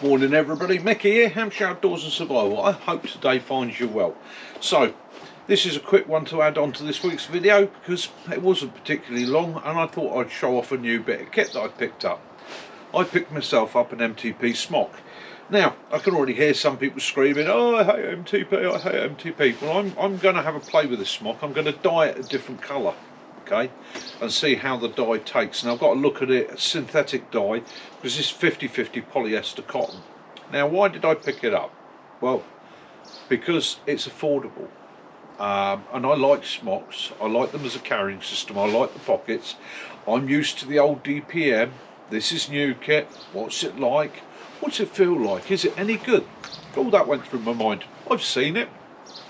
Morning everybody, Mickey here, Hampshire Outdoors and Survival. I hope today finds you well. So, this is a quick one to add on to this week's video because it wasn't particularly long and I thought I'd show off a new bit of kit that I picked up. I picked myself up an MTP SMOCK. Now, I can already hear some people screaming, oh I hate MTP, I hate MTP. Well, I'm going to have a play with this SMOCK. I'm going to dye it a different colour, okay, and see how the dye takes. And I've got to look at it, a synthetic dye, because this is 50-50 polyester cotton. Now, why did I pick it up? Well, because it's affordable. And I like SMOCKS. I like them as a carrying system. I like the pockets. I'm used to the old DPM. This is new kit. What's it like? What's it feel like? Is it any good? All that went through my mind. I've seen it,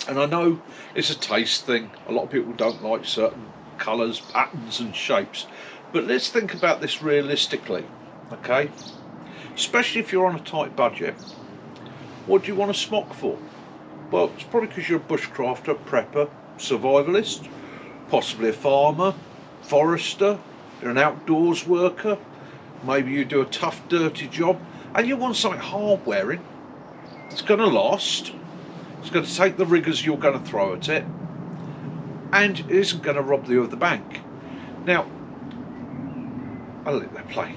and I know it's a taste thing. A lot of people don't like certain colours, patterns and shapes. But let's think about this realistically, okay? Especially if you're on a tight budget. What do you want a SMOCK for? Well, it's probably because you're a bushcrafter, prepper, survivalist, possibly a farmer, forester, you're an outdoors worker, maybe you do a tough, dirty job, and you want something hard wearing. It's going to last, it's going to take the rigours you're going to throw at it, and it isn't going to rob you of the bank. Now, I'll let that play.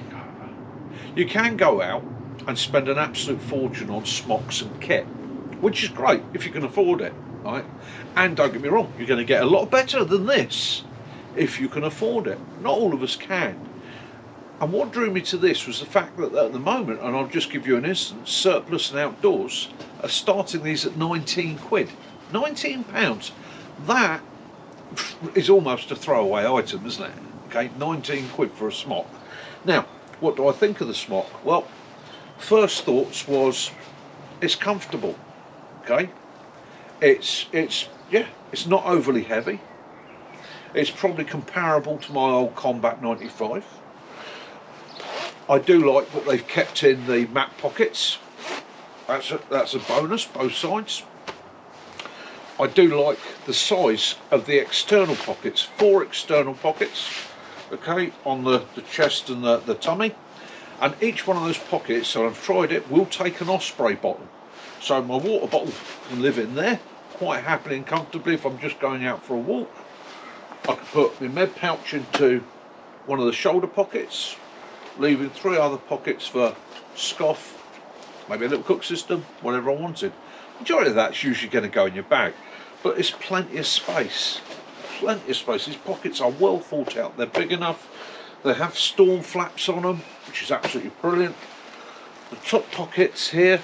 You can go out and spend an absolute fortune on SMOCKS and kit, which is great if you can afford it, right? And don't get me wrong, you're going to get a lot better than this if you can afford it. Not all of us can. And what drew me to this was the fact that at the moment, and I'll just give you an instance, Surplus and Outdoors are starting these at 19 quid. 19 pounds. That is almost a throwaway item, isn't it? Okay, 19 quid for a SMOCK. Now, what do I think of the SMOCK? Well, first thoughts was it's comfortable. Okay, it's not overly heavy. It's probably comparable to my old Combat 95. I do like that they've kept in the map pockets. That's a bonus, both sides. I do like the size of the external pockets, 4 external pockets, okay, on the chest and the tummy, and each one of those pockets, and I've tried it, will take an Osprey bottle. So my water bottle can live in there quite happily and comfortably if I'm just going out for a walk. I can put my med pouch into one of the shoulder pockets, leaving 3 other pockets for scoff, maybe a little cook system, whatever I wanted. Majority of that's usually going to go in your bag, but it's plenty of space. Plenty of space. These pockets are well thought out. They're big enough. They have storm flaps on them, which is absolutely brilliant. The top pockets here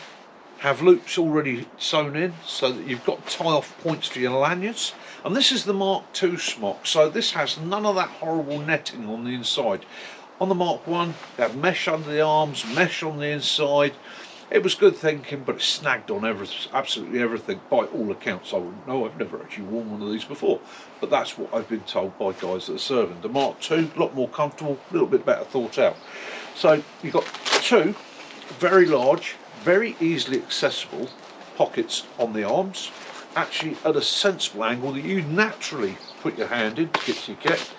have loops already sewn in so that you've got tie-off points for your lanyards. And this is the Mark II SMOCK, so this has none of that horrible netting on the inside. On the Mark I, they have mesh under the arms, mesh on the inside. It was good thinking, but it snagged on absolutely everything by all accounts. I wouldn't know, I've never actually worn one of these before, but that's what I've been told by guys that are serving. The Mark II, a lot more comfortable, a little bit better thought out. So you've got 2 very large, very easily accessible pockets on the arms, actually at a sensible angle that you naturally put your hand in to get to your kit.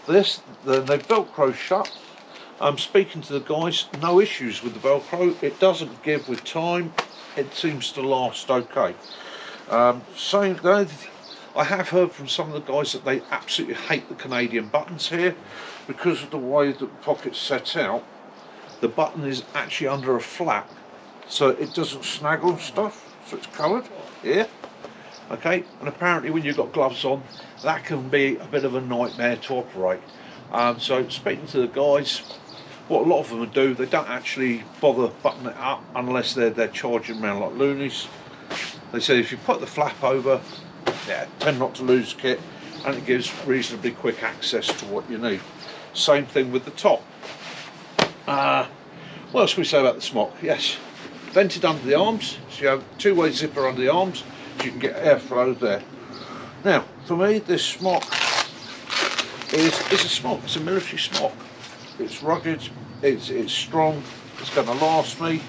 Then they Velcro shut. I'm speaking to the guys, no issues with the Velcro. It doesn't give with time. It seems to last okay. I have heard from some of the guys that they absolutely hate the Canadian buttons here because of the way that the pocket's set out. The button is actually under a flap, so it doesn't snag on stuff, so it's covered here. Okay, and apparently when you've got gloves on, that can be a bit of a nightmare to operate. So speaking to the guys, what a lot of them do, they don't actually bother buttoning it up unless they're charging around like loonies. They say if you put the flap over, yeah, tend not to lose kit, and it gives reasonably quick access to what you need. Same thing with the top. What else can we say about the SMOCK? Yes, vented under the arms, so you have 2-way zipper under the arms, so you can get airflow there. Now, for me, this SMOCK is a SMOCK. It's a military SMOCK. It's rugged, it's strong, it's going to last me.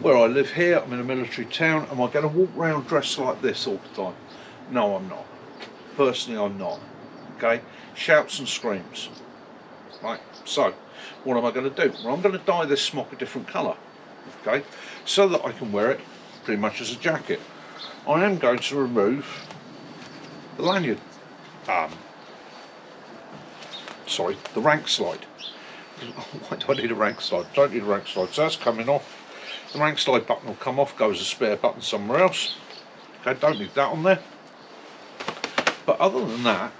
Where I live here, I'm in a military town. Am I going to walk around dressed like this all the time? No, I'm not. Personally, I'm not. Okay? Shouts and screams. Right, so what am I going to do? Well, I'm going to dye this SMOCK a different colour. okay, so that I can wear it pretty much as a jacket. I am going to remove the lanyard, sorry, the rank slide. Why do I need a rank slide? Don't need a rank slide. So that's coming off. The rank slide button will come off, go as a spare button somewhere else. Okay, don't need that on there. But other than that,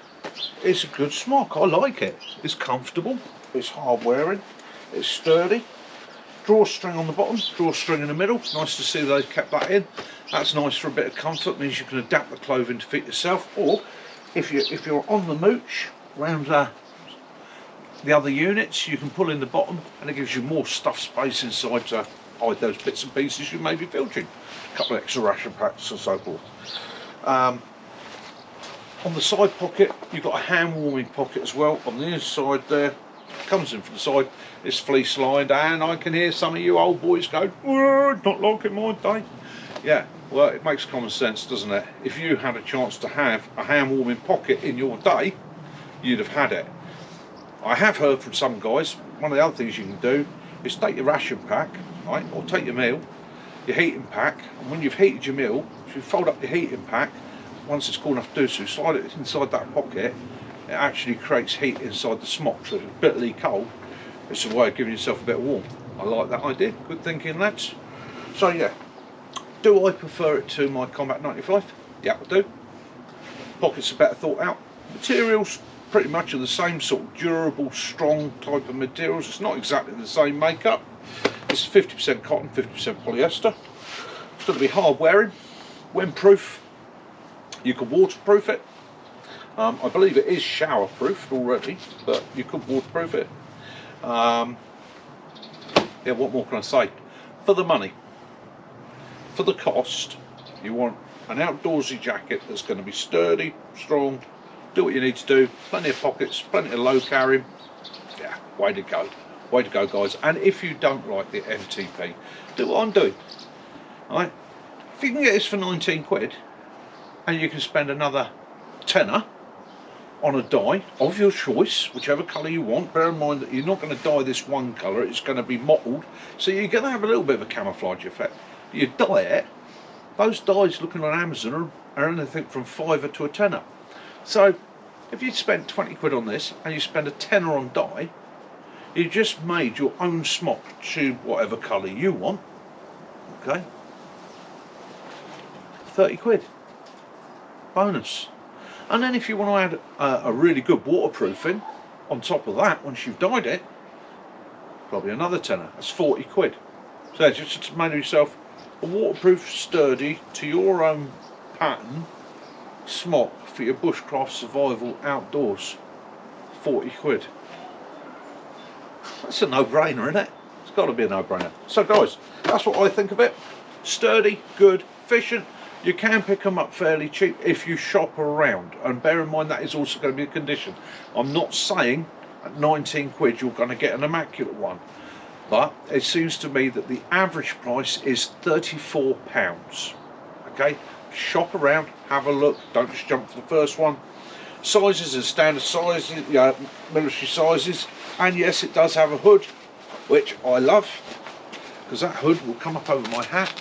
it's a good SMOCK. I like it. It's comfortable, it's hard wearing, it's sturdy. Drawstring on the bottom, drawstring in the middle. Nice to see they've kept that in. That's nice for a bit of comfort. Means you can adapt the clothing to fit yourself. Or if you're on the mooch around the other units, you can pull in the bottom, and it gives you more stuff space inside to hide those bits and pieces you may be filching. A couple of extra ration packs and so forth. On the side pocket, you've got a hand warming pocket as well. On the inside there, comes in from the side, it's fleece lined, and I can hear some of you old boys go, not like in my day. Yeah, well, it makes common sense, doesn't it? If you had a chance to have a hand warming pocket in your day, you'd have had it. I have heard from some guys, one of the other things you can do is take your ration pack, right, or take your meal, your heating pack, and when you've heated your meal, if you fold up your heating pack, once it's cool enough to do so, slide it inside that pocket. It actually creates heat inside the SMOCK, so if it's bitterly cold, it's a way of giving yourself a bit of warmth. I like that idea, good thinking, lads. So yeah, do I prefer it to my Combat 95? Yeah, I do. Pockets are better thought out. Materials pretty much are the same sort of durable, strong type of materials. It's not exactly the same makeup. It's 50% cotton, 50% polyester. It's going to be hard wearing, windproof. You can waterproof it. I believe it is shower proofed already, but you could waterproof it. Yeah, what more can I say? For the money, for the cost, you want an outdoorsy jacket that's going to be sturdy, strong, do what you need to do, plenty of pockets, plenty of low carrying. Yeah, way to go. Way to go, guys. And if you don't like the MTP, do what I'm doing. Alright? If you can get this for 19 quid, and you can spend another tenner on a dye of your choice, whichever colour you want. Bear in mind that you're not going to dye this one colour, it's going to be mottled, so you're going to have a little bit of a camouflage effect. You dye it, those dyes looking on Amazon are anything from £5 to a tenner. So if you spend 20 quid on this and you spend a tenner on dye, you just made your own SMOCK to whatever colour you want. Okay, 30 quid bonus. And then if you want to add a really good waterproofing on top of that, once you've dyed it, probably another tenner. That's 40 quid. So just made yourself a waterproof, sturdy, to your own pattern SMOCK for your bushcraft survival outdoors. 40 quid. That's a no-brainer, isn't it? It's got to be a no-brainer. So guys, that's what I think of it. Sturdy, good, efficient. You can pick them up fairly cheap if you shop around, and bear in mind that is also going to be a condition. I'm not saying at 19 quid you're going to get an immaculate one, but it seems to me that the average price is £34. Okay, shop around, have a look, don't just jump for the first one. Sizes are standard sizes, military sizes, and yes, it does have a hood, which I love, because that hood will come up over my hat.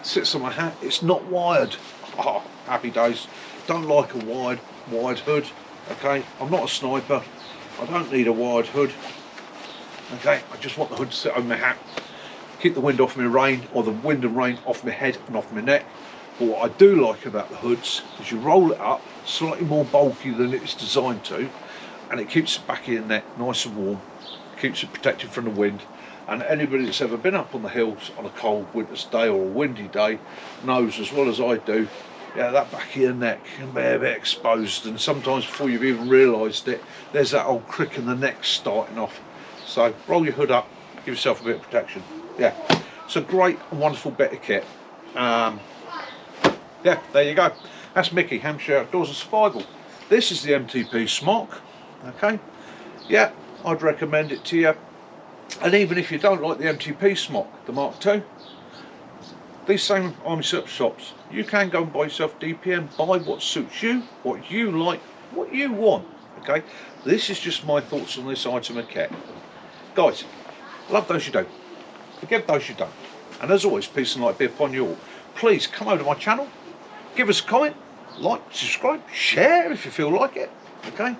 Sits on my hat, it's not wired. Oh, happy days. Don't like a wide hood. Okay, I'm not a sniper, I don't need a wide hood. Okay, I just want the hood to sit on my hat, keep the wind off my rain, or the wind and rain off my head and off my neck. But what I do like about the hoods is you roll it up slightly more bulky than it's designed to, and it keeps the back of your neck nice and warm, keeps it protected from the wind. And anybody that's ever been up on the hills on a cold winter's day or a windy day knows as well as I do, yeah, that back of your neck can be a bit exposed, and sometimes before you've even realised it, there's that old crick in the neck starting off. So roll your hood up, give yourself a bit of protection. Yeah, it's a great and wonderful bit of kit. Yeah, there you go. That's Mickey, Hampshire Outdoors and Survival. This is the MTP SMOCK. Okay, yeah, I'd recommend it to you. And even if you don't like the MTP SMOCK, the Mark II, these same army surplus shops, you can go and buy yourself DPM, buy what suits you, what you like, what you want. Okay, this is just my thoughts on this item of kit. Guys, love those you don't, forgive those you don't. And as always, peace and light be upon you all. Please come over to my channel, give us a comment, like, subscribe, share if you feel like it. Okay?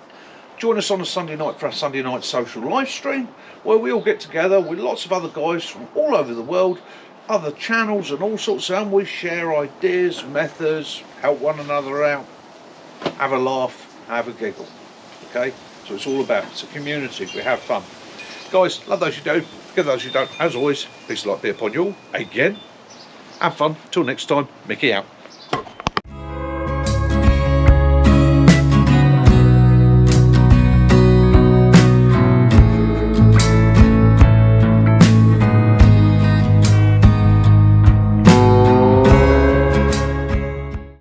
Join us on a Sunday night for our Sunday night social live stream, where we all get together with lots of other guys from all over the world, other channels and all sorts of, and we share ideas, methods, help one another out, have a laugh, have a giggle. Okay? So it's all about, it's a community, we have fun. Guys, love those you do, forget those you don't. As always, peace and light be upon you all. Again, have fun. Till next time, Mickey out.